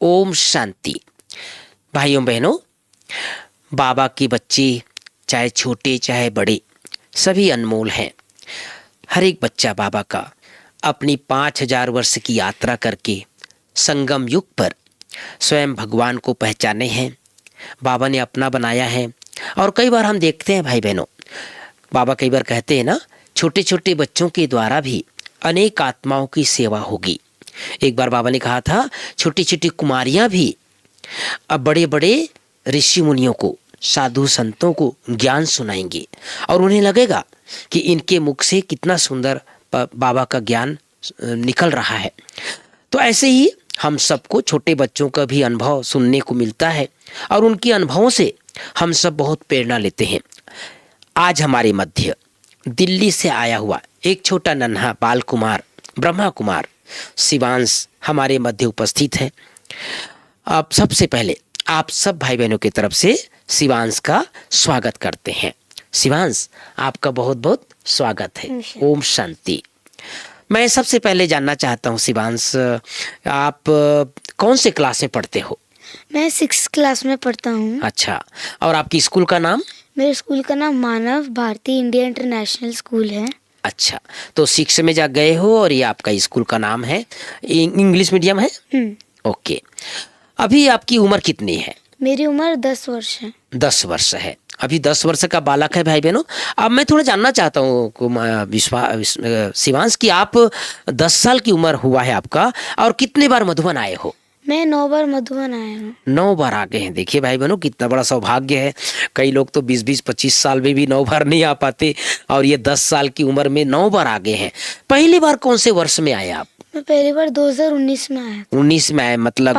ओम शांति। भाइयों बहनों, बाबा के बच्चे चाहे छोटे चाहे बड़े सभी अनमोल हैं। हर एक बच्चा बाबा का अपनी 5000 वर्ष की यात्रा करके संगम युग पर स्वयं भगवान को पहचाने हैं, बाबा ने अपना बनाया है। और कई बार हम देखते हैं भाई बहनों, बाबा कई बार कहते हैं ना, छोटे छोटे बच्चों के द्वारा भी अनेक आत्माओं की सेवा होगी। एक बार बाबा ने कहा था, छोटी छोटी कुमारियां भी अब बड़े बड़े ऋषि मुनियों को, साधु संतों को ज्ञान सुनाएंगे और उन्हें लगेगा कि इनके मुख से कितना सुंदर बाबा का ज्ञान निकल रहा है। तो ऐसे ही हम सबको छोटे बच्चों का भी अनुभव सुनने को मिलता है और उनके अनुभवों से हम सब बहुत प्रेरणा लेते हैं। आज हमारे मध्य दिल्ली से आया हुआ एक छोटा नन्हा बाल कुमार ब्रह्मा कुमार शिवांश हमारे मध्य उपस्थित है। अब सबसे पहले आप सब भाई बहनों की तरफ से शिवांश का स्वागत करते हैं। शिवांश, आपका बहुत बहुत स्वागत है। ओम शांति। मैं सबसे पहले जानना चाहता हूँ शिवांश, आप कौन से क्लास में पढ़ते हो? मैं 6th क्लास में पढ़ता हूँ। अच्छा, और आपकी स्कूल का नाम? मेरे स्कूल का नाम मानव भारती इंडिया इंटरनेशनल स्कूल है। अच्छा, तो 6 में जा गए हो और ये आपका स्कूल का नाम है, इंग्लिश मीडियम है? ओके। अभी आपकी उम्र कितनी है? मेरी उम्र 10 वर्ष है। 10 वर्ष है। अभी 10 वर्ष का बालक है भाई बहनों। अब मैं थोड़ा जानना चाहता हूँ शिवांश कि आप 10 साल की उम्र हुआ है आपका, और कितने बार मधुबन आए हो? मैं 9 बार मधुबन आया हूँ। 9 बार आ गए हैं। देखिए भाई बहनों, कितना बड़ा सौभाग्य है। कई लोग तो 20-25 साल में भी 9 बार नहीं आ पाते, और ये 10 साल की उम्र में 9 बार आ गए हैं। पहली बार कौन से वर्ष में आए आप? मैं पहली बार 2019 में आया। 19 में आए, मतलब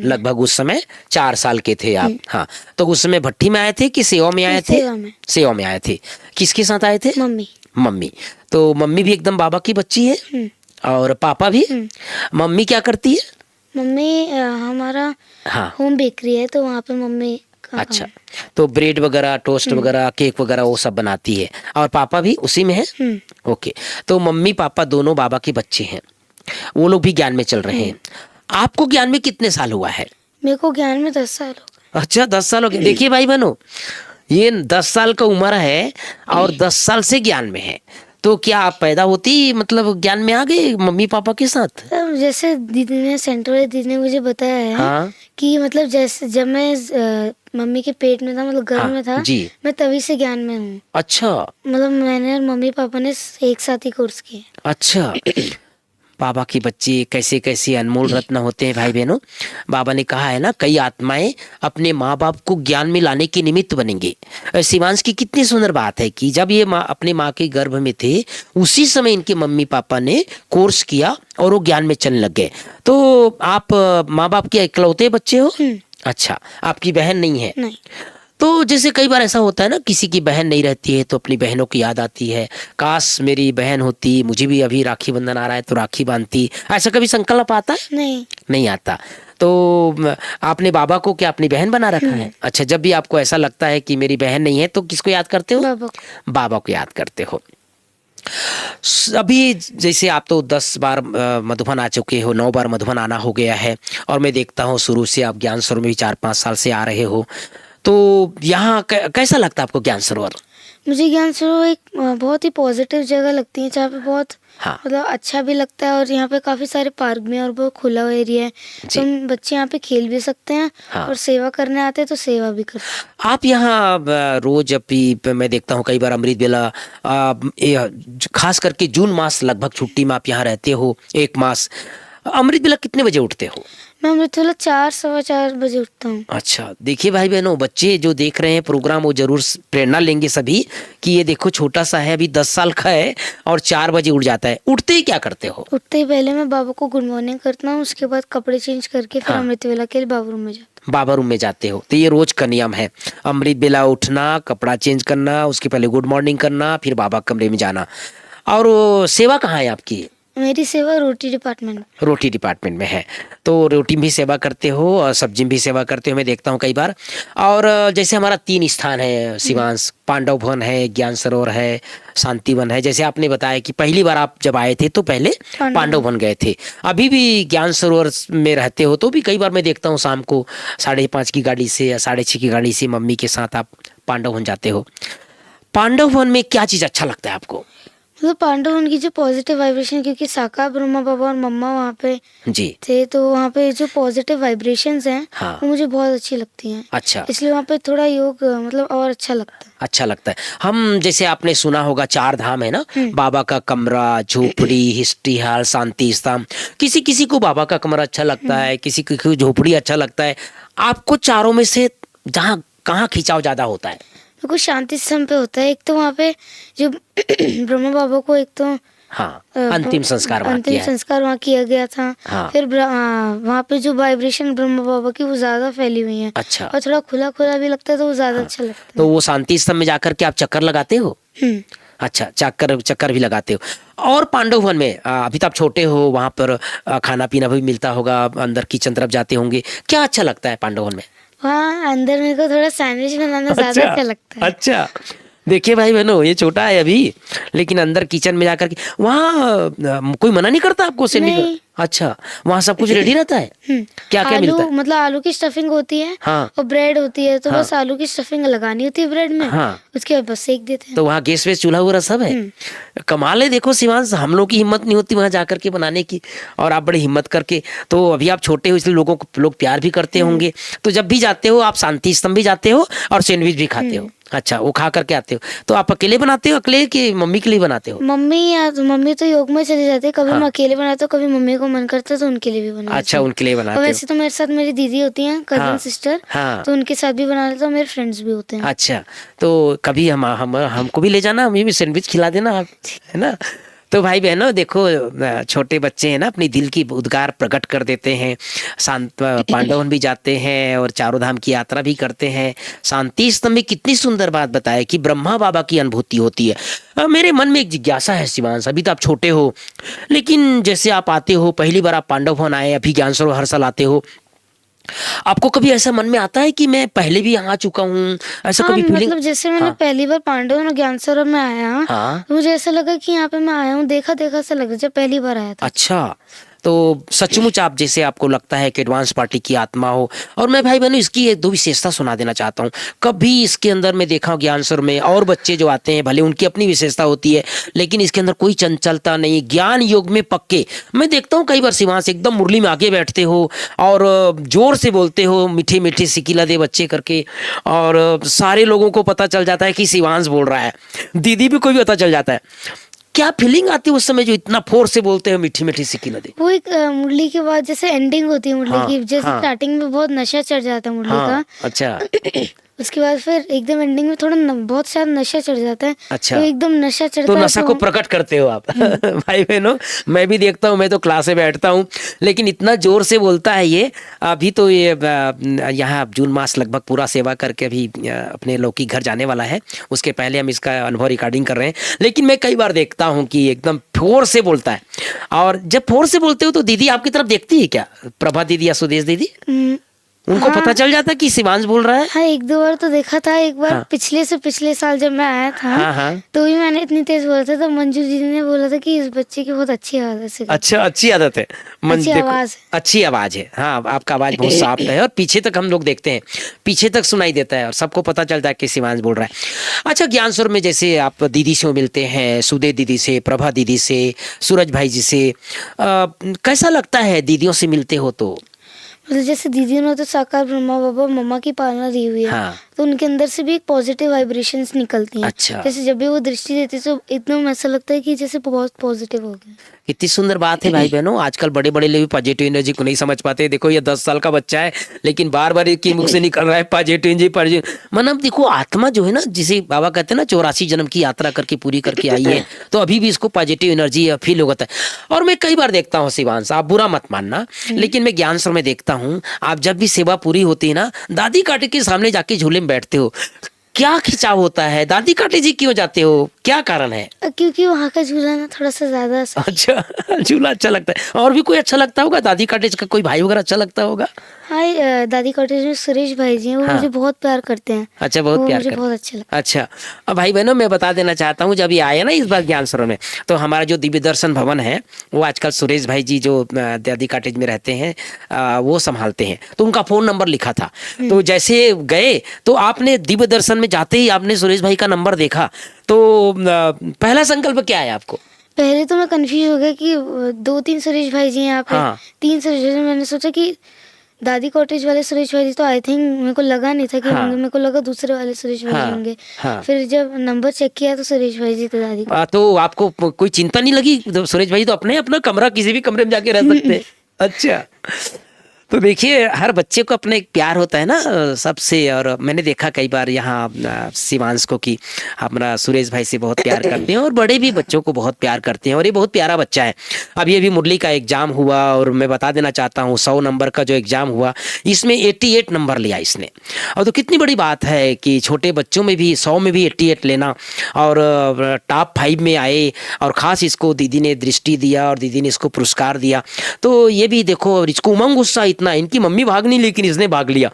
लगभग उस समय 4 साल के थे आप। हाँ, तो उस समय भट्टी में आए थे कि सेवा में आए थे? सेवा में आए थे। किसके साथ आए थे? मम्मी। तो मम्मी भी एकदम बाबा की बच्ची है और पापा भी? मम्मी क्या करती है? मम्मी हमारा होम बेकरी है, तो वहाँ पे मम्मी अच्छा, तो ब्रेड वगैरह, टोस्ट वगैरह, केक वगैरह वो सब बनाती है। और पापा भी उसी में है? ओके। तो मम्मी पापा दोनों बाबा के बच्चे हैं, वो लोग भी ज्ञान में चल रहे हैं। आपको ज्ञान में कितने साल हुआ है? मेरे को ज्ञान में 10 साल हो गए। अच्छा, 10 साल हो गए। देखिए भाई बहनों, ये 10 साल का उम्र है और 10 साल से ज्ञान में है। तो क्या आप पैदा होती मतलब ज्ञान में आ गए मम्मी पापा के साथ? जैसे दीदी ने, सेंटर वाली दीदी ने मुझे बताया है कि मतलब जैसे जब मैं मम्मी के पेट में था, मतलब गर्भ में था जी, मैं तभी से ज्ञान में हूँ। अच्छा, मतलब मैंने और मम्मी पापा ने एक साथ ही कोर्स किए। अच्छा। बाबा के बच्चे कैसे कैसे अनमोल रत्न होते हैं भाई बहनों। बाबा ने कहा है ना, कई आत्माएं अपने माँ बाप को ज्ञान में लाने के निमित्त बनेंगे। शिवांश की कितनी सुंदर बात है कि जब ये अपने माँ के गर्भ में थे, उसी समय इनके मम्मी पापा ने कोर्स किया और वो ज्ञान में चलने लग गए। तो आप माँ बाप के इकलौते बच्चे हो? अच्छा, आपकी बहन नहीं है? नहीं। तो जैसे कई बार ऐसा होता है ना, किसी की बहन नहीं रहती है तो अपनी बहनों की याद आती है, काश मेरी बहन होती, मुझे भी अभी राखी बंधन आ रहा है तो राखी बांधती। ऐसा कभी संकल्प आता है? नहीं आता। तो आपने बाबा को क्या अपनी बहन बना रखा है? अच्छा, जब भी आपको ऐसा लगता है कि मेरी बहन नहीं है तो किसको याद करते हो? बाबा को याद करते हो। अभी जैसे आप तो 10 बार मधुबन आ चुके हो, 9 बार मधुबन आना हो गया है, और मैं देखता हूँ शुरू से आप ज्ञान सरोवर में भी 4-5 साल से आ रहे हो। तो यहाँ कैसा लगता है आपको ज्ञान सरोवर? मुझे ज्ञान सरोवर एक बहुत ही पॉजिटिव जगह लगती है, जहाँ पे बहुत मतलब अच्छा भी लगता है, और यहाँ पे काफी सारे पार्क भी हैं और बहुत खुला हुआ एरिया है, तो हम बच्चे यहाँ पे खेल भी सकते हैं और सेवा करने आते हैं तो सेवा भी करते हैं। आप यहाँ रोज अभी मैं देखता हूँ कई बार अमृत बेला, खास करके जून मास लगभग छुट्टी में आप यहाँ रहते हो 1 मास। अमृत बेला कितने बजे उठते हो? मैं अमृत बेला 4-4:15 बजे उठता हूँ। अच्छा, देखिए भाई बहनों, बच्चे जो देख रहे हैं प्रोग्राम वो जरूर प्रेरणा लेंगे सभी कि ये देखो छोटा सा है, अभी 10 साल का है और 4 बजे उठ जाता है। उठते ही क्या करते हो? उठते ही पहले मैं बाबा को गुड मॉर्निंग करता हूँ, उसके बाद कपड़े चेंज करके फिर अमृत बेला के लिए बाबा रूम में जाता हूँ। बाबा रूम में जाते हो, तो ये रोज का नियम है, अमृत बेला उठना, कपड़ा चेंज करना, उसके पहले गुड मॉर्निंग करना, फिर बाबा कमरे में जाना। और सेवा कहाँ है आपकी? मेरी सेवा रोटी डिपार्टमेंट में। रोटी डिपार्टमेंट में है, तो रोटी में भी सेवा करते हो और सब्जी में भी सेवा करते हो, मैं देखता हूँ कई बार। और जैसे हमारा 3 स्थान है शिवांश, पांडव भवन है, ज्ञान सरोवर है, शांति वन है। जैसे आपने बताया कि पहली बार आप जब आए थे तो पहले पांडव भवन गए थे, अभी भी ज्ञान सरोवर में रहते हो तो भी कई बार मैं देखता हूँ शाम को 5:30 की गाड़ी से या 6:30 की गाड़ी से मम्मी के साथ आप पांडव भवन जाते हो। पांडव भवन में क्या चीज़ अच्छा लगता है आपको? मतलब पांडव उनकी जो पॉजिटिव वाइब्रेशन, क्योंकि साकार ब्रह्मा बाबा और मम्मा वहाँ पे जी। थे, तो वहाँ पे जो पॉजिटिव वाइब्रेशंस हैं हाँ। वो मुझे बहुत अच्छी लगती हैं। अच्छा, इसलिए वहाँ पे थोड़ा योग मतलब और अच्छा लगता है। अच्छा लगता है। हम जैसे आपने सुना होगा 4 धाम है ना, बाबा का कमरा, झोपड़ी, हिस्ट्री हॉल, शांति स्तंभ। किसी किसी को बाबा का कमरा अच्छा लगता है, किसी को झोपड़ी अच्छा लगता है। आपको चारों में से जहाँ कहाँ खिंचाव ज्यादा होता है? तो कुछ शांति स्तंभ पे होता है। एक तो वहाँ पे जो ब्रह्मा बाबा को एक तो हाँ, अंतिम संस्कार वहाँ अंतिम किया है। संस्कार वहाँ किया गया था। हाँ। फिर वहाँ पे जो वाइब्रेशन ब्रह्मा बाबा की वो ज्यादा फैली हुई है। अच्छा, और थोड़ा खुला खुला भी लगता है, तो वो ज्यादा अच्छा लगता तो वो शांति स्तंभ में जाकर के आप चक्कर लगाते हो? है। अच्छा, चक्कर भी लगाते हो। और पांडव वन में अभी तो आप छोटे हो, वहाँ पर खाना पीना भी मिलता होगा, अंदर किचन तरफ जाते होंगे, क्या अच्छा लगता है पांडव वन में? वहाँ अंदर मेरे को थोड़ा सैंडविच बनाना ज्यादा अच्छा लगता है। अच्छा, देखिए भाई बहनों, ये छोटा है अभी, लेकिन अंदर किचन में जाकर के वहाँ कोई मना नहीं करता आपको सैंडविच? नहीं। अच्छा, वहाँ सब कुछ रेडी रहता है? क्या क्या मिलता है? मतलब आलू की स्टफिंग होती है। हाँ। और ब्रेड होती है, तो हाँ। बस आलू की स्टफिंग लगानी होती है ब्रेड में। हाँ। उसके बाद बस सेक देते हैं। तो वहाँ गैस वेस चूल्हा वूल्हा सब है? कमाल है। देखो शिवांश, हम लोग की हिम्मत नहीं होती वहाँ जाकर के बनाने की, और आप बड़ी हिम्मत करके, तो अभी आप छोटे हो इसलिए लोग प्यार भी करते होंगे, तो जब भी जाते हो आप शांति स्तंभ भी जाते हो और सैंडविच भी खाते हो। अच्छा, वो खा करके आते हो। तो आप अकेले बनाते हो, अकेले कि मम्मी के लिए बनाते हो? मम्मी तो योग में चले जाते हैं, कभी मैं अकेले बनाता हूँ, कभी मम्मी को मन करता है तो उनके लिए भी बना अच्छा, लेती हूँ। उनके लिए और बनाते हो। वैसे तो मेरे साथ मेरी दीदी होती हैं, कजन सिस्टर, हाँ। तो उनके साथ भी बना लेता हूँ। मेरे फ्रेंड्स भी होते हैं। अच्छा, तो कभी हमको भी ले जाना, हमें भी सैंडविच खिला देना आप, है ना? तो भाई बहनों देखो, छोटे बच्चे हैं ना, अपनी दिल की उद्गार प्रकट कर देते हैं। पांडवन भी जाते हैं और चारों धाम की यात्रा भी करते हैं। शांति स्तंभ में कितनी सुंदर बात बताया कि ब्रह्मा बाबा की अनुभूति होती है। मेरे मन में एक जिज्ञासा है शिवांश, अभी तो आप छोटे हो, लेकिन जैसे आप आते हो, पहली बार आप पांडव भवन आए, अभी ज्ञान सरोवर हर साल आते हो, आपको कभी ऐसा मन में आता है कि मैं पहले भी यहाँ आ चुका हूँ, ऐसा हाँ, कभी फीलिंग? मतलब जैसे मैंने पहली बार पांडव और ज्ञान सरोवर में आया, हाँ। तो मुझे ऐसा लगा कि यहाँ पे मैं आया हूँ, देखा देखा सा लग रहा जब पहली बार आया था। अच्छा, तो सचमुच आप जैसे आपको लगता है कि एडवांस पार्टी की आत्मा हो। और मैं भाई बहनों इसकी एक दो विशेषता सुना देना चाहता हूँ। कभी इसके अंदर मैं देखा हूँ ज्ञान सरोवर में और बच्चे जो आते हैं, भले उनकी अपनी विशेषता होती है, लेकिन इसके अंदर कोई चंचलता नहीं, ज्ञान योग में पक्के। मैं देखता हूँ कई बार शिवांश एकदम मुरली में आगे बैठते हो और जोर से बोलते हो, मीठे मीठे सिकिला दे बच्चे करके, और सारे लोगों को पता चल जाता है कि शिवांश बोल रहा है, दीदी भी कोई भी पता चल जाता है। क्या फीलिंग आती है उस समय जो इतना फोर्स से बोलते हैं मीठी मीठी सिक्की नदी? वो एक मुरली के बाद जैसे एंडिंग होती है मुरली की, जैसे स्टार्टिंग में बहुत नशा चढ़ जाता है मुरली का। अच्छा। उसके बाद फिर एकदम एंडिंग में थोड़ा बहुत सारा नशा चढ़ जाता है। अच्छा। तो एकदम नशा चढ़ता तो है, नशा को प्रकट करते हो आप। भाई बहनों, मैं भी देखता हूँ, मैं तो क्लास में बैठता हूँ, लेकिन इतना जोर से बोलता है ये। अभी तो ये यहाँ जून मास लगभग पूरा सेवा करके अभी अपने लौकिक घर जाने वाला है, उसके पहले हम इसका अनुभव रिकॉर्डिंग कर रहे हैं। लेकिन मैं कई बार देखता हूँ कि एकदम फोर से बोलता है। और जब फोर से बोलते हो तो दीदी आपकी तरफ देखती है क्या, प्रभा दीदी या सुदेश दीदी? उनको पता चल जाता कि शिवांश बोल रहा है? हाँ, एक दो बार तो देखा था। एक बार पिछले साल जब मैं आया था, तो भी मैंने इतनी तेज बोला था, तो मंजू दीदी ने बोला था कि इस बच्चे की बहुत अच्छी आदत है। अच्छा, अच्छी आदत है, अच्छी आवाज है। हाँ, आपका आवाज बहुत साफ है, और पीछे तक हम लोग देखते हैं, पीछे तक सुनाई देता है और सबको पता चलता है कि शिवांश बोल रहा है। अच्छा, ज्ञान सरोवर में जैसे आप दीदी से मिलते हैं, सुदे दीदी से, प्रभा दीदी से, सूरज भाई जी से, कैसा लगता है दीदियों से मिलते हो तो? मतलब जैसे दीदी ने तो साकार ब्रह्मा बाबा मम्मा की पालना दी हुई है। हाँ। तो उनके अंदर से भी एक पॉजिटिव वाइब्रेशंस निकलती हैं। अच्छा। जैसे जब भी वो दृष्टि देती है तो एकदम ऐसा लगता है कि जैसे बहुत पॉजिटिव हो गया। कितनी सुंदर बात है भाई बहनों। आजकल बड़े बड़े लोग पॉजिटिव एनर्जी को नहीं समझ पाते। देखो ये 10 साल का बच्चा है, लेकिन बार बार इसके मुख से निकल रहा है पॉजिटिव एनर्जी, पॉजिटिव। मतलब देखो आत्मा जो है ना, जिसे बाबा कहते हैं ना 84 जन्म की यात्रा करके पूरी करके आई है, तो अभी भी इसको पॉजिटिव एनर्जी फील होता है। और मैं कई बार देखता हूँ शिवांश, आप बुरा मत मानना, लेकिन मैं ज्ञान सरोवर में देखता हूँ, आप जब भी सेवा पूरी होती है ना, दादी काटे के सामने जाके झूले में बैठते हो। क्या खिंचाव होता है? दादी काटे जी क्यों जाते हो? क्या कारण है? क्योंकि वहाँ का झूला ना थोड़ा सा ज्यादा अच्छा, झूला अच्छा लगता है। और भी कोई अच्छा लगता होगा? दादी कॉटेज का कोई भाई वगैरह अच्छा लगता होगा? हाँ, दादी कॉटेज में सुरेश भाई जी हैं, वो हाँ। मुझे बहुत प्यार करते हैं। अच्छा, बहुत वो प्यार मुझे करते बहुत अच्छा लगता अच्छा। अब भाई बहनों, मैं बता देना चाहता हूँ, जब ये आए ना इस बार ज्ञान सरोवर में, तो हमारा जो दिव्य दर्शन भवन है वो आजकल सुरेश भाई जी जो दादी कॉटेज में रहते हैं वो संभालते हैं। तो उनका फोन नंबर लिखा था, तो जैसे गए तो आपने दिव्य दर्शन में जाते ही आपने सुरेश भाई का नंबर देखा, तो पहला संकल्प क्या है आपको? पहले तो मैं कंफ्यूज हो गया कि 2-3 सुरेश भाई जी हैं यहाँ पे। हाँ। 3 सुरेश भाई जी, मैंने सोचा कि दादी कॉटेज वाले सुरेश भाई जी तो आई थिंक मेरे को लगा नहीं था कि हाँ। होंगे, मेरे को लगा दूसरे वाले सुरेश भाई जी हाँ। होंगे। हाँ। फिर जब नंबर चेक किया तो सुरेश भाई जी तो दादी तो आपको कोई चिंता नहीं लगी? तो सुरेश भाई तो अपने अपना कमरा किसी भी कमरे में जाके रह सकते हैं। अच्छा, तो देखिए हर बच्चे को अपना एक प्यार होता है ना सबसे। और मैंने देखा कई बार यहाँ शिवांश को कि हमारा सुरेश भाई से बहुत प्यार करते हैं और बड़े भी बच्चों को बहुत प्यार करते हैं, और ये बहुत प्यारा बच्चा है। अभी अभी मुरली का एग्जाम हुआ और मैं बता देना चाहता हूँ 100 नंबर का जो एग्जाम हुआ इसमें 88 नंबर लिया इसने। और तो कितनी बड़ी बात है कि छोटे बच्चों में भी 100 में भी 88 लेना, और टॉप 5 में आए, और ख़ास इसको दीदी ने दृष्टि दिया और दीदी ने इसको पुरस्कार दिया। तो ये भी देखो, और इसको उमंग गुस्सा इतना, इनकी मम्मी भाग नहीं लेकिन इसने भाग लिया।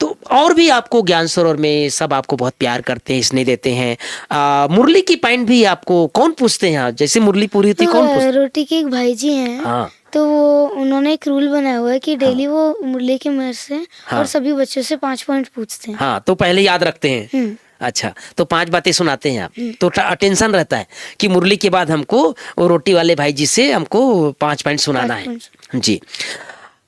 तो और भी आपको ज्ञान सरोवर में सब आपको बहुत प्यार करते हैं, इसने देते हैं। मुरली की पॉइंट भी आपको कौन पूछते हैं? जैसे मुरली पूरी होती कौन पूछते? रोटी के एक भाई जी हैं। हाँ। तो वो उन्होंने एक रूल बनाया हुआ है कि डेली वो मुरली के मेयर से हाँ। और सभी बच्चों से 5 पॉइंट पूछते हैं। हाँ, तो पहले याद रखते हैं। अच्छा, तो 5 बातें सुनाते हैं आप, तो टेंशन रहता है कि मुरली के बाद हमको वो रोटी वाले भाई जी से हमको 5 पॉइंट सुनाना है। जी,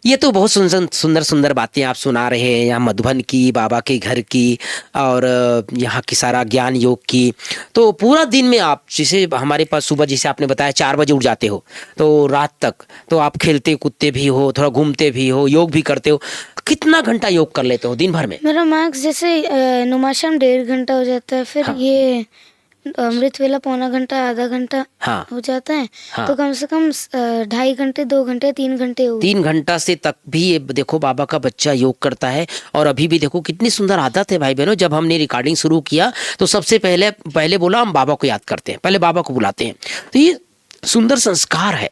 ये तो बहुत सुंदर सुंदर बातें आप सुना रहे हैं, यहाँ मधुबन की, बाबा के घर की, और यहाँ की सारा ज्ञान योग की। तो पूरा दिन में आप जैसे हमारे पास सुबह जैसे आपने बताया 4 बजे उठ जाते हो, तो रात तक तो आप खेलते कूदते भी हो, थोड़ा घूमते भी हो, योग भी करते हो। कितना घंटा योग कर लेते हो दिन भर में? मेरा मैक्स जैसे नुमाशाम 1.5 घंटा हो जाता है, फिर ये अमृत वेला पौना घंटा, आधा घंटा हाँ। हो जाता है। हाँ। तो कम से कम 2.5 घंटे, 2 घंटे, 3 घंटे हो। 3 घंटा से तक भी ये देखो बाबा का बच्चा योग करता है। और अभी भी देखो कितनी सुंदर आदत है भाई बहनों। जब हमने रिकॉर्डिंग शुरू किया तो सबसे पहले बोला हम बाबा को याद करते हैं, पहले बाबा को बुलाते हैं। तो ये सुंदर संस्कार है।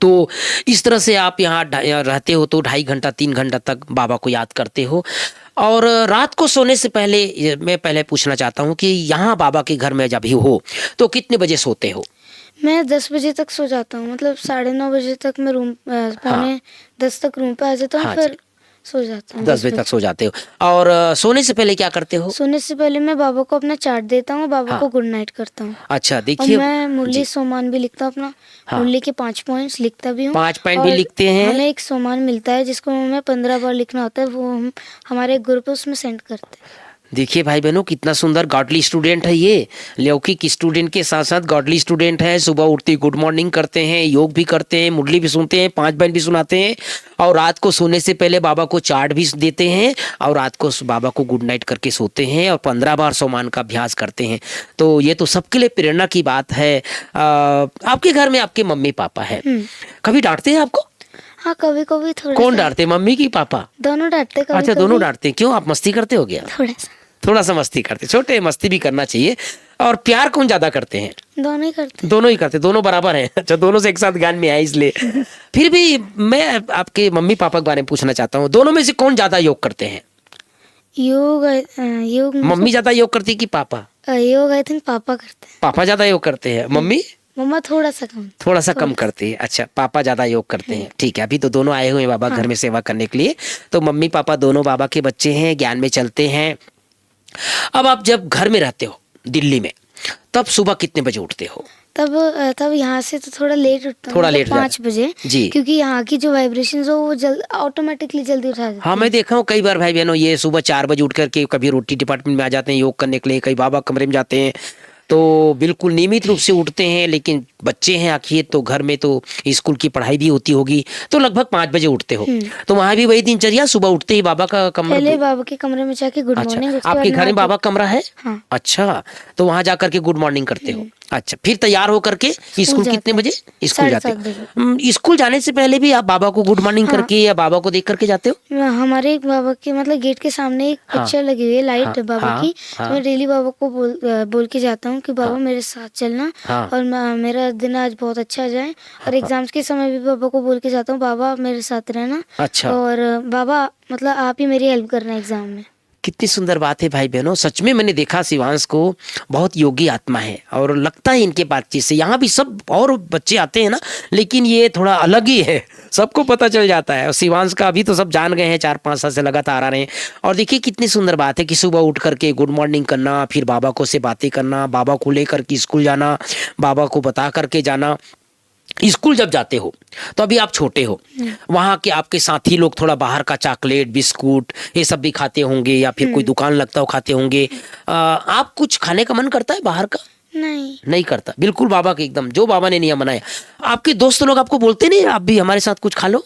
तो इस तरह से आप यहाँ रहते हो तो 2.5 घंटा 3 घंटा तक बाबा को याद करते हो। और रात को सोने से पहले मैं पहले पूछना चाहता हूँ कि यहाँ बाबा के घर में जब भी हो तो कितने बजे सोते हो? मैं 10 बजे तक सो जाता हूँ, मतलब 9:30 बजे तक मैं रूम पौने 10 तक रूम पे आ जाता हूँ। हाँ फिर सो जाता हूँ 10 बजे तक सो जाते हो। और सोने से पहले क्या करते हो? सोने से पहले मैं बाबा को अपना चार्ट देता हूँ, बाबा को गुड नाइट करता हूँ। अच्छा, और देखिए मैं मुरली सोमान भी लिखता हूँ अपना। मुरली के 5 पॉइंट्स लिखता भी हूँ। 5 पॉइंट भी लिखते हैं। हमें एक सोमान मिलता है जिसको हमें 15 बार लिखना होता है, वो हम हमारे ग्रुप है उसमें सेंड करते हैं। देखिए भाई बहनों कितना सुंदर गॉडली स्टूडेंट है ये। लौकिक स्टूडेंट के साथ साथ गॉडली स्टूडेंट है। सुबह उठते गुड मॉर्निंग करते हैं, योग भी करते हैं, मुरली भी सुनते हैं, 5 बार भी सुनाते हैं, और रात को सोने से पहले बाबा को चार्ट भी देते हैं, और रात को बाबा को गुड नाइट करके सोते हैं, और 15 बार सोमान का अभ्यास करते हैं। तो ये तो सबके लिए प्रेरणा की बात है। आपके घर में आपके मम्मी पापा है, कभी डांटते हैं आपको? हाँ, कभी कभी थोड़ा। कौन डांटते, मम्मी की पापा? दोनों डांटते कभी। अच्छा, दोनों डांटते हैं। क्यों, आप मस्ती करते हो क्या? थोड़ा सा मस्ती करते, छोटे मस्ती भी करना चाहिए। और प्यार कौन ज्यादा करते हैं? दोनों ही करते। दोनों ही करते, दोनों बराबर हैं। अच्छा, दोनों से एक साथ ज्ञान में आए इसलिए। फिर भी मैं आपके मम्मी पापा के बारे में पूछना चाहता हूँ, दोनों में से कौन ज्यादा योग करते हैं? योग मम्मी ज्यादा योग करती है कि पापा? योग आई थिंक पापा करते हैं। पापा ज्यादा योग करते हैं, मम्मी मम्मा थोड़ा सा कम करती है। अच्छा, पापा ज्यादा योग करते हैं। ठीक है, अभी तो दोनों आए हुए हैं बाबा घर में सेवा करने के लिए, तो मम्मी पापा दोनों बाबा के बच्चे हैं, ज्ञान में चलते हैं। अब आप जब घर में रहते हो दिल्ली में, तब सुबह कितने बजे उठते हो? तब यहाँ से तो थोड़ा लेट उठता हूँ, थोड़ा लेट 5 बजे जी, क्योंकि यहाँ की जो वाइब्रेशंस हो वो ऑटोमेटिकली जल्दी उठा देती है। हाँ, मैं देखा हूँ कई बार भाई बहनों, ये सुबह 4 बजे उठ करके कभी रोटी डिपार्टमेंट में आ जाते हैं योग करने के लिए, कई बाबा कमरे में जाते हैं। तो बिल्कुल नियमित रूप से उठते हैं, लेकिन बच्चे हैं आखिर, तो घर में तो स्कूल की पढ़ाई भी होती होगी, तो लगभग 5 बजे उठते हो। तो वहाँ भी वही दिनचर्या, सुबह उठते ही बाबा का कमरा, पहले बाबा के कमरे में जाके गुड मॉर्निंग। आपके घर में बाबा कमरा है? हाँ। अच्छा, तो वहाँ जा करके गुड मॉर्निंग करते हो। अच्छा, फिर तैयार होकर के स्कूल कितने बजे स्कूल जाते 7:30 बजे। हो? स्कूल जाने से पहले भी आप बाबा को गुड मॉर्निंग हाँ। करके या बाबा को देख करके जाते हो? हमारे एक बाबा के मतलब गेट के सामने एक हाँ। पिक्चर लगी हुई है लाइट हाँ, बाबा हाँ, की। हाँ। तो मैं डेली बाबा को बोल के जाता हूँ कि बाबा हाँ। मेरे साथ चलना हाँ। और मेरा दिन आज बहुत अच्छा जाए। और एग्जाम्स के समय भी बाबा को बोल के जाता हूँ बाबा मेरे साथ रहना। अच्छा। और बाबा मतलब आप ही मेरी हेल्प करना एग्जाम में। कितनी सुंदर बात है भाई बहनों, सच में मैंने देखा शिवांश को, बहुत योगी आत्मा है और लगता है इनके बातचीत से। यहाँ भी सब और बच्चे आते हैं ना, लेकिन ये थोड़ा अलग ही है, सबको पता चल जाता है। और शिवांश का अभी तो सब जान गए हैं, 4-5 साल से लगातार आ रहे हैं। और देखिए कितनी सुंदर बात है कि सुबह उठ करके गुड मॉर्निंग करना, फिर बाबा को से बातें करना, बाबा को लेकर के स्कूल जाना, बाबा को बता करके जाना। स्कूल जब जाते हो तो अभी आप छोटे हो, वहाँ के आपके साथी लोग थोड़ा बाहर का चॉकलेट बिस्कुट ये सब भी खाते होंगे, या फिर कोई दुकान लगता हो खाते होंगे। आप कुछ खाने का मन करता है बाहर का? नहीं करता, बिल्कुल बाबा के एकदम जो बाबा ने नियम बनाया। आपके दोस्त लोग आपको बोलते नहीं आप भी हमारे साथ कुछ खा लो?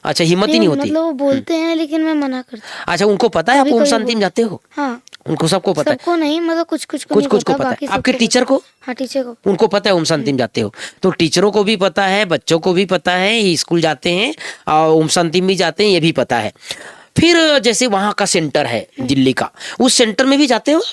अच्छा, हिम्मत ही नहीं होती? मतलब वो बोलते हैं लेकिन मैं मना करती हूँ। अच्छा, उनको पता है आप कभी ओम कभी शांति में जाते हो? हाँ, उनको सबको पता है? सबको नहीं, मतलब कुछ कुछ नहीं कुछ को पता है। बाकी आपके सबको टीचर पता। को? हाँ, टीचर को। उनको पता है ओम शांति में जाते हो, तो टीचरों को भी पता है, बच्चों को भी पता है, ये स्कूल जाते हैं और ओम शांति में भी जाते हैं, ये भी पता है। फिर जैसे वहाँ का सेंटर है दिल्ली का, उस सेंटर में भी जाते हो?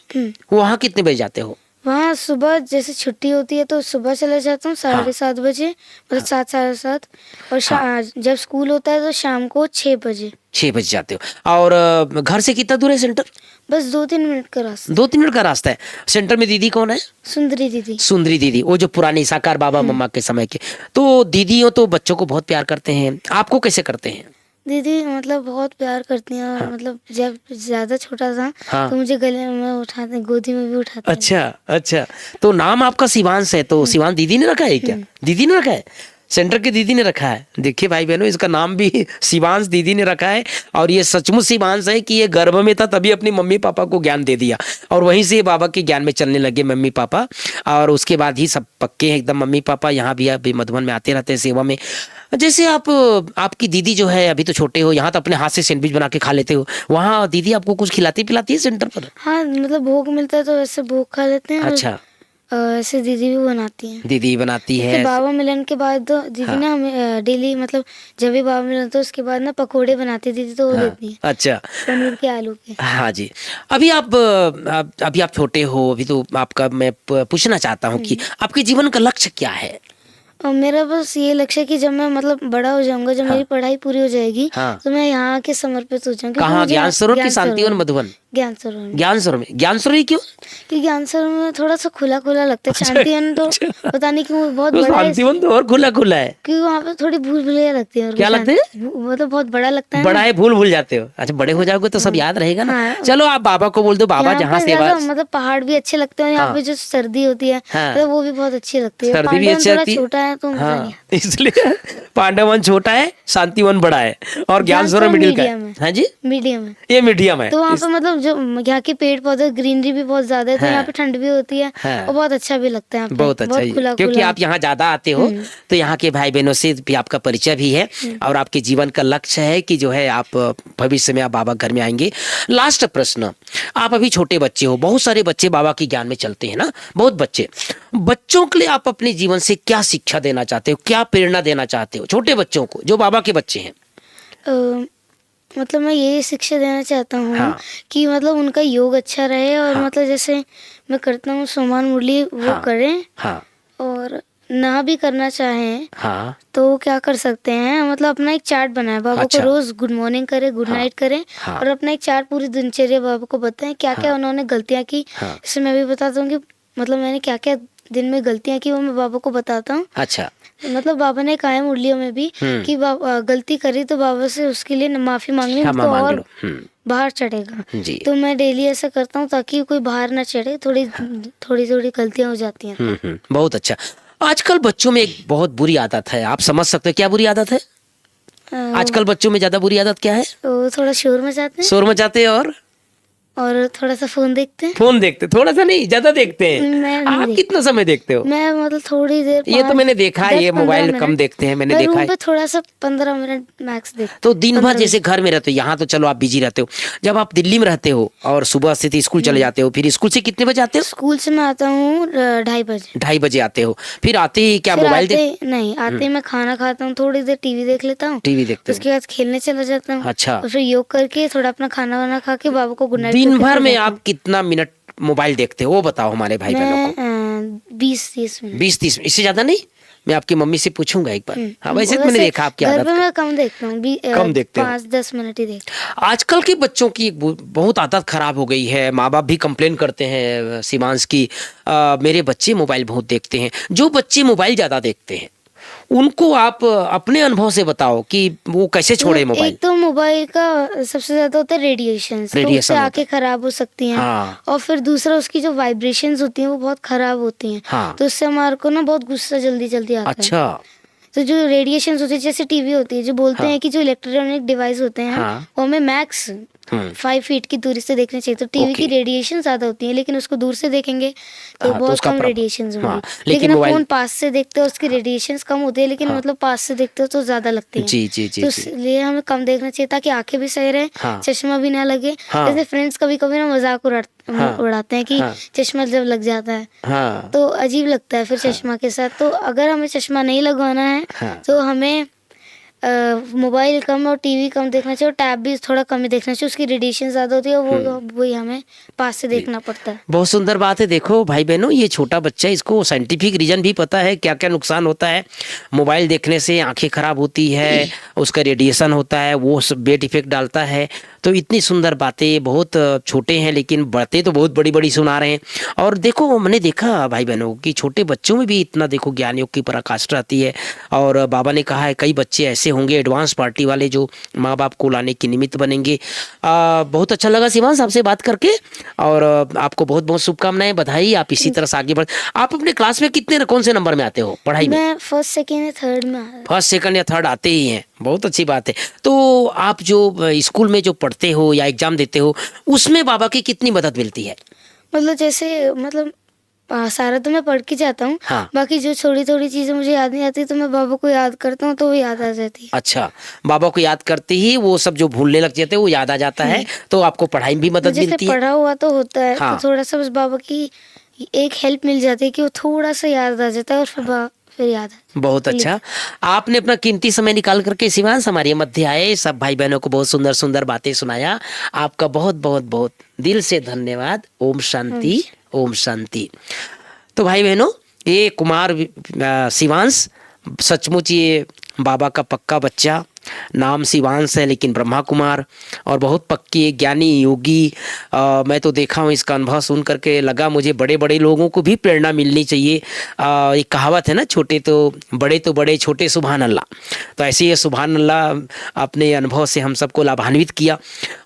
वहाँ कितने बजे जाते हो? वहाँ सुबह जैसे छुट्टी होती है तो सुबह चला जाता हूँ 7:30 बजे, मतलब 7 साढ़े 7। और जब स्कूल होता है तो शाम को 6 बजे। 6 बजे जाते हो। और घर से कितना दूर है सेंटर? बस 2-3 मिनट का रास्ता। 2-3 मिनट का रास्ता है। सेंटर में दीदी कौन है? सुंदरी दीदी। सुंदरी दीदी, वो जो पुरानी साकार बाबा मम्मा के समय के। तो दीदियों तो बच्चों को बहुत प्यार करते हैं, आपको कैसे करते हैं? दीदी मतलब बहुत प्यार करती हैं। और मतलब जब ज्यादा छोटा था तो मुझे गले में उठाते, गोदी में भी उठाते। अच्छा, तो नाम आपका शिवांश है, तो शिवांश दीदी ने रखा है क्या? दीदी ने रखा है, सेंटर के दीदी ने रखा है। देखिए भाई बहनों, इसका नाम भी शिवांश दीदी ने रखा है। और ये सचमुच शिवांश है कि ये गर्भ में था तभी अपनी मम्मी पापा को ज्ञान दे दिया, और वहीं से बाबा के ज्ञान में चलने लगे मम्मी पापा। और उसके बाद ही सब पक्के हैं एकदम मम्मी पापा। यहाँ भी अभी मधुबन में आते रहते हैं सेवा में। जैसे आपकी दीदी जो है, अभी तो छोटे हो, यहाँ तो अपने हाथ से सैंडविच बना के खा लेते हो, वहाँ दीदी आपको कुछ खिलाती पिलाती है सेंटर पर? हाँ, मतलब भोग मिलता है तो वैसे भोग खा लेते हैं। अच्छा, ऐसे दीदी भी बनाती हैं। दीदी बनाती है। फिर बाबा मिलन के बाद तो दीदी ना हमें डेली, मतलब जब भी बाबा मिलन तो उसके बाद ना पकोड़े बनाती दीदी, तो वो देती है अच्छा, पनीर के आलू के। हाँ जी। अभी आप छोटे हो, अभी तो आपका मैं पूछना चाहता हूँ कि आपके जीवन का लक्ष्य क्या है? और मेरा बस ये लक्ष्य है कि जब मैं मतलब बड़ा हो जाऊंगा, जब मेरी पढ़ाई पूरी हो जाएगी तो मैं यहाँ के समर्पित हो जाऊंगी। कहाँ? ज्ञान सरोवर की शांतिवन मधुबन? ज्ञान सरोवर में। ज्ञान सरोवर में? ज्ञान सरोवर क्यों? कि ज्ञान सरोवर में थोड़ा सा खुला खुला लगता है। शांतिवन तो पता नहीं क्यों बहुत बड़ा है। शांतिवन तो और खुला खुला है, क्योंकि वहाँ पे थोड़ी भूल भुलैया लगती है। क्या लगते हैं? मतलब बहुत बड़ा लगता है। बड़ा है, भूल जाते हो। अच्छा, बड़े हो जाओगे तो सब याद रहेगा ना। हाँ। चलो आप बाबा को बोल दो, बाबा यहाँ जहाँ पे सेवा। ज्यादा मतलब पहाड़ भी अच्छे लगते हैं। यहाँ पे जो सर्दी होती है तो वो भी बहुत अच्छी लगती है। सर्दी भी अच्छी थोड़ा लगती है। छोटा है तो मजा नहीं आता। इसलिए पांडवन छोटा है, शांतिवन बड़ा है, और ज्ञान सरोवर मिडिल का है। हाँ जी, मीडियम है। ये मीडियम है। तो वहाँ पे मतलब जो यहाँ के पेड़ पौधे, ग्रीनरी भी बहुत ज्यादा है, तो यहाँ पे ठंड भी होती है और बहुत अच्छा भी लगता है। बहुत अच्छा, खुला क्योंकि आप यहाँ ज्यादा आते हो तो यहाँ के भाई बहनों से भी आपका परिचय भी है, और आपके जीवन का लक्ष्य है कि जो है आप भविष्य में आप बाबा घर में आएंगे। लास्ट प्रश्न, आप अभी छोटे बच्चे हो, बहुत सारे बच्चे बाबा के ज्ञान में चलते हैं ना, बहुत बच्चों के लिए आप अपने जीवन से क्या शिक्षा देना चाहते हो, क्या प्रेरणा देना चाहते हो छोटे बच्चों को जो बाबा के बच्चे हैं? मतलब मैं यही शिक्षा देना चाहता हूँ कि मतलब उनका योग अच्छा रहे, और मतलब जैसे मैं करता हूँ सोमान मुरली वो करें, और ना भी करना चाहें तो क्या कर सकते हैं, मतलब अपना एक चार्ट बनाए, बाबा को रोज गुड मॉर्निंग करे, गुड नाइट करें, और अपना एक चार्ट पूरी दिनचर्या बाबा को बताएं क्या क्या उन्होंने गलतियां की। जैसे मैं भी बताता हूँ कि मतलब मैंने क्या क्या दिन में गलतियां की, वो मैं बाबा को बताता हूँ। अच्छा, मतलब बाबा ने कहा है मुरलियों में भी कि गलती करी तो बाबा से उसके लिए माफी मांगनी, तो और बाहर चढ़ेगा। तो मैं डेली ऐसा करता हूँ ताकि कोई बाहर ना चढ़े, थोड़ी गलतियां हो जाती हैं। बहुत अच्छा। आजकल बच्चों में एक बहुत बुरी आदत है, आप समझ सकते हो क्या बुरी आदत है? आजकल बच्चों में ज्यादा बुरी आदत क्या है? तो थोड़ा शोर मचाते हैं। शोर मचाते हैं, और और थोड़ा सा फोन देखते हैं। फोन देखते, थोड़ा सा नहीं, ज्यादा देखते हैं। मैं नहीं आप देखती। कितना समय देखते हो? मैं मतलब थोड़ी देर, ये तो मैंने देखा है, ये 10-15 मोबाइल कम मिनट। देखते हैं, मैंने मैं देखा रूम है। पे थोड़ा सा 15 मिनट मैक्स देखती तो दिन भर 15 जैसे घर में रहते हो, यहाँ तो चलो आप बिजी रहते हो, जब आप दिल्ली में रहते हो और सुबह से तो स्कूल चले जाते हो, फिर स्कूल से कितने बजे आते हो? स्कूल से मैं आता हूँ 2:30 बजे। 2:30 बजे आते हो, फिर आते ही क्या फिर मोबाइल नहीं आते ही मैं खाना खाता हूँ, थोड़ी देर टीवी देख लेता हूँ, टीवी देखते हो? उसके बाद खेलने चला जाता हूँ। अच्छा। और फिर योग करके थोड़ा अपना खाना वाना खा के बाबा को गुड नाइट दिन करके भर फिर में जाता आप कितना मिनट मोबाइल देखते हो वो बताओ हमारे भाई हूँ। बहनों को। मैं 20-30 मिनट। 20-30, इससे ज्यादा नहीं? मैं आपकी मम्मी से पूछूंगा एक बार। हाँ, वैसे तो मैंने देखा आपकी घर आदत पे मैं कम देखता हूँ, कम देखते हो। 5-10 मिनट ही देखता हूँ। आजकल के बच्चों की एक बहुत आदत खराब हो गई है, माँ बाप भी कंप्लेन करते हैं शिवांश की, मेरे बच्चे मोबाइल बहुत देखते हैं। जो बच्चे मोबाइल ज़्यादा देखते हैं उनको आप अपने अनुभव से बताओ कि वो कैसे छोड़े मोबाइल। एक तो मोबाइल का सबसे ज्यादा होता है रेडिएशन, तो रेडिएशन उससे होता आंखें खराब हो सकती हैं। हाँ। और फिर दूसरा उसकी जो वाइब्रेशंस होती हैं वो बहुत खराब होती हैं। हाँ। तो उससे हमारे को ना बहुत गुस्सा जल्दी जल्दी आता है। अच्छा। तो जो रेडिएशंस होती है, जैसे टीवी होती है, जो बोलते हाँ। हैं कि जो इलेक्ट्रॉनिक डिवाइस होते हैं हाँ। वो हमें मैक्स 5 फीट की दूरी से देखने चाहिए। तो टीवी की रेडिएशन ज्यादा होती है, लेकिन उसको दूर से देखेंगे तो तो बहुत उसका कम रेडिएशन होंगी। हाँ, लेकिन मोबाइल फोन पास से देखते हो उसकी रेडिएशन कम होती है, लेकिन हाँ। मतलब पास से देखते हो तो ज्यादा लगती है। जी जी जी तो जी। इसलिए हमें कम देखना चाहिए ताकि आंखें भी सही रहे, हाँ। चश्मा भी ना लगे। हाँ। जैसे फ्रेंड्स कभी कभी ना मजाक हाँ। उड़ाते हैं कि हाँ। चश्मा जब लग जाता है हाँ। तो अजीब लगता है फिर चश्मा के साथ। तो अगर हमें चश्मा नहीं लगवाना है हाँ। तो हमें मोबाइल कम और टीवी कम देखना चाहिए, और टैब भी थोड़ा कम ही देखना चाहिए, उसकी रेडिएशन ज़्यादा होती है, वही हमें पास से देखना पड़ता है। बहुत सुंदर बात है। देखो भाई बहनों, ये छोटा बच्चा, इसको साइंटिफिक रीजन भी पता है क्या क्या नुकसान होता है मोबाइल देखने से। आंखें खराब होती है, उसका रेडिएशन होता है, वो सब बेड इफेक्ट डालता है। तो इतनी सुंदर बातें, बहुत छोटे हैं लेकिन बातें तो बहुत बड़ी बड़ी सुना रहे हैं। और देखो मैंने देखा भाई बहनों कि छोटे बच्चों में भी इतना देखो ज्ञान योग की पराकाष्ठा रहती है। और बाबा ने कहा है कई बच्चे ऐसे होंगे एडवांस पार्टी वाले जो माँ बाप को लाने के निमित्त बनेंगे। बहुत अच्छा लगा शिवांश आपसे बात करके, और आपको बहुत बहुत शुभकामनाएं, बधाई। आप इसी तरह से आगे बढ़। आप अपने क्लास में कितने कौन से नंबर में आते हो पढ़ाई में? मैं फर्स्ट सेकेंड या थर्ड में फर्स्ट सेकंड या थर्ड आते ही हैं, बहुत अच्छी बात है। तो आप जो स्कूल में जो पढ़ते हो या एग्जाम देते हो उसमें बाबा की कितनी मदद मिलती है? मतलब जैसे मतलब सारा तो मैं पढ़ के जाता हूँ। हाँ। बाकी जो थोड़ी थोड़ी चीजें मुझे याद नहीं आती तो मैं बाबा को याद करता हूँ तो वो याद आ जाती है। अच्छा, बाबा को याद करते ही वो सब जो भूलने लग जाते हैं वो याद आ जाता है, तो आपको पढ़ाई में भी मदद जैसे मिलती है। पढ़ा हुआ तो होता है हाँ। तो थोड़ा सा बस बाबा की एक हेल्प मिल जाती है कि वो थोड़ा सा याद आ जाता है, और फिर याद है। बहुत अच्छा, आपने अपना कीमती समय निकाल करके शिवांश हमारे मध्य आए, सब भाई बहनों को बहुत सुंदर सुंदर बातें सुनाया। आपका बहुत बहुत बहुत दिल से धन्यवाद। ओम शांति, ओम शांति। तो भाई बहनों, ये कुमार शिवांश सचमुच ये बाबा का पक्का बच्चा, नाम शिवांश है लेकिन ब्रह्मा कुमार, और बहुत पक्के ज्ञानी योगी। मैं तो देखा हूँ, इसका अनुभव सुन करके लगा मुझे बड़े बड़े लोगों को भी प्रेरणा मिलनी चाहिए। एक कहावत है ना, छोटे तो बड़े छोटे सुभान अल्लाह। तो ऐसे ही सुभान अल्लाह अपने अनुभव से हम सबको लाभान्वित किया।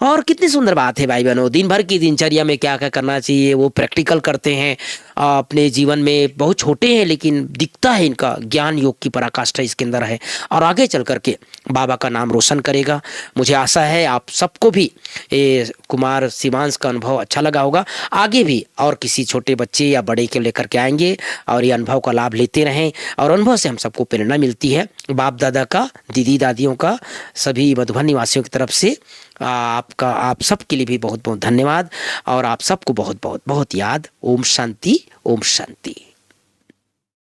और कितनी सुंदर बात है भाई बहनों, दिन भर की दिनचर्या में क्या क्या करना चाहिए वो प्रैक्टिकल करते हैं अपने जीवन में। बहुत छोटे हैं लेकिन दिखता है इनका ज्ञान योग की पराकाष्ठा इसके अंदर है, और आगे चल करके बाबा का नाम रोशन करेगा। मुझे आशा है आप सबको भी ये कुमार शिवांश का अनुभव अच्छा लगा होगा। आगे भी और किसी छोटे बच्चे या बड़े के लेकर के आएंगे और ये अनुभव का लाभ लेते रहें, और अनुभव से हम सबको प्रेरणा मिलती है। बाप दादा का, दीदी दादियों का, सभी मधुबन निवासियों की तरफ से आप सब के लिए भी बहुत बहुत धन्यवाद, और आप सबको बहुत बहुत बहुत याद। ओम शांति, ओम शांति।